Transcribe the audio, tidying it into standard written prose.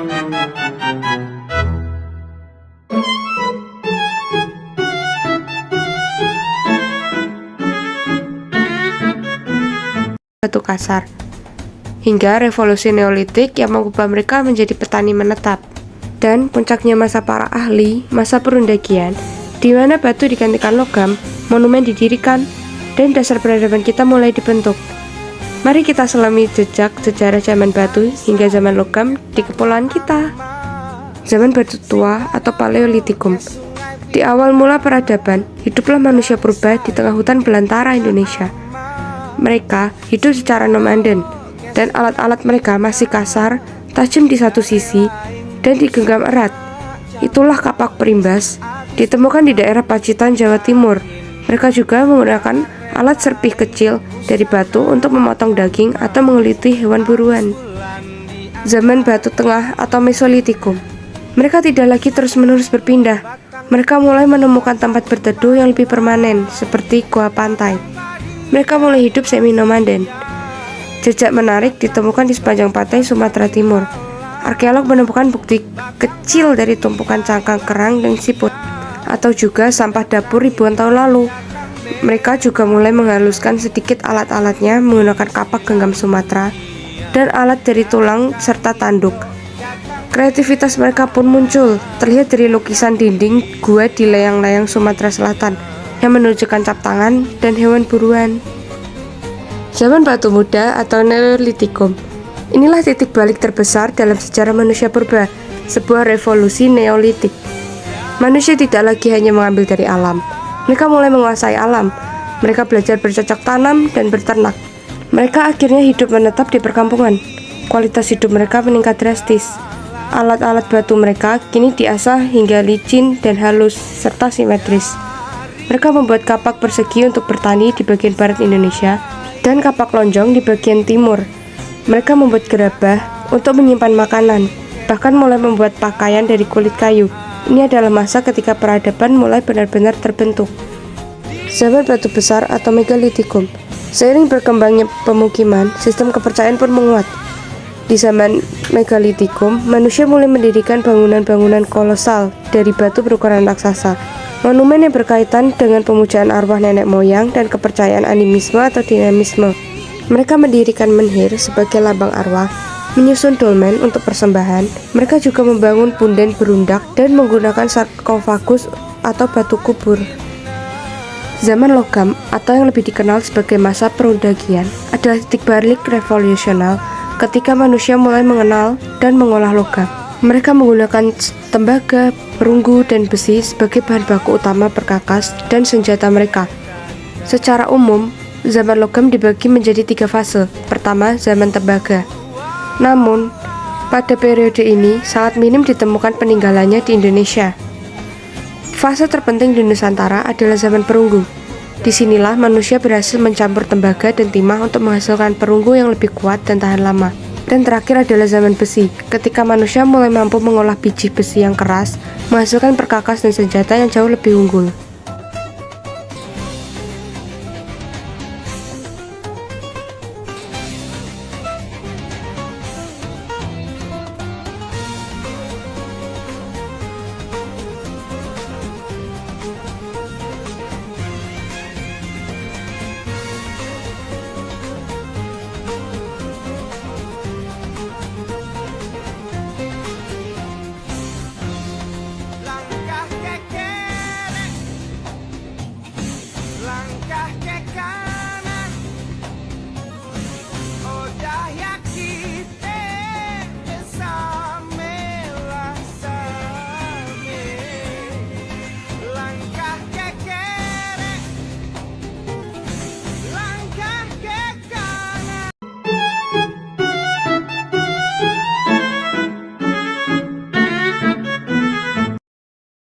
Batu kasar, hingga revolusi Neolitik yang mengubah mereka menjadi petani menetap. Dan puncaknya masa para ahli, masa perundagian, di mana batu digantikan logam, monumen didirikan, dan dasar peradaban kita mulai dibentuk. Mari kita selami jejak sejarah zaman batu hingga zaman logam di kepulauan kita. Zaman batu tua atau Paleolitikum. Di awal mula peradaban, hiduplah manusia purba di tengah hutan belantara Indonesia. Mereka hidup secara nomaden, dan alat-alat mereka masih kasar, tajam di satu sisi, dan digenggam erat. Itulah kapak perimbas, ditemukan di daerah Pacitan, Jawa Timur. Mereka juga menggunakan alat serpih kecil dari batu untuk memotong daging atau menguliti hewan buruan. Zaman Batu Tengah atau Mesolitikum. Mereka tidak lagi terus-menerus berpindah. Mereka mulai menemukan tempat berteduh yang lebih permanen, seperti gua pantai. Mereka mulai hidup semi-nomaden. Jejak menarik ditemukan di sepanjang pantai Sumatera Timur. Arkeolog menemukan bukti kecil dari tumpukan cangkang kerang dan siput, atau juga sampah dapur ribuan tahun lalu. Mereka juga mulai menghaluskan sedikit alat-alatnya menggunakan kapak genggam Sumatera dan alat dari tulang serta tanduk. Kreativitas mereka pun muncul, terlihat dari lukisan dinding gua di layang-layang Sumatera Selatan yang menunjukkan cap tangan dan hewan buruan. Zaman Batu Muda atau Neolitikum. Inilah titik balik terbesar dalam sejarah manusia purba, sebuah revolusi Neolitik. Manusia tidak lagi hanya mengambil dari alam. Mereka mulai menguasai alam. Mereka belajar bercocok tanam dan berternak. Mereka akhirnya hidup menetap di perkampungan. Kualitas hidup mereka meningkat drastis. Alat-alat batu mereka kini diasah hingga licin dan halus serta simetris. Mereka membuat kapak persegi untuk bertani di bagian barat Indonesia dan kapak lonjong di bagian timur. Mereka membuat gerabah untuk menyimpan makanan, bahkan mulai membuat pakaian dari kulit kayu. Ini adalah masa ketika peradaban mulai benar-benar terbentuk. Zaman Batu Besar atau Megalitikum. Seiring berkembangnya pemukiman, sistem kepercayaan pun menguat. Di zaman Megalitikum, manusia mulai mendirikan bangunan-bangunan kolosal dari batu berukuran raksasa. Monumen yang berkaitan dengan pemujaan arwah nenek moyang dan kepercayaan animisme atau dinamisme. Mereka mendirikan menhir sebagai lambang arwah, menyusun dolmen untuk persembahan. Mereka juga membangun punden berundak dan menggunakan sarkofagus atau batu kubur. Zaman logam atau yang lebih dikenal sebagai masa perundagian adalah titik balik revolusional ketika manusia mulai mengenal dan mengolah logam. Mereka menggunakan tembaga, perunggu, dan besi sebagai bahan baku utama perkakas dan senjata mereka. Secara umum, zaman logam dibagi menjadi 3 fase. Pertama, zaman tembaga. Namun, pada periode ini sangat minim ditemukan peninggalannya di Indonesia. Fase terpenting di Nusantara adalah zaman perunggu. Disinilah manusia berhasil mencampur tembaga dan timah untuk menghasilkan perunggu yang lebih kuat dan tahan lama. Dan terakhir adalah zaman besi, ketika manusia mulai mampu mengolah biji besi yang keras, menghasilkan perkakas dan senjata yang jauh lebih unggul. Langkah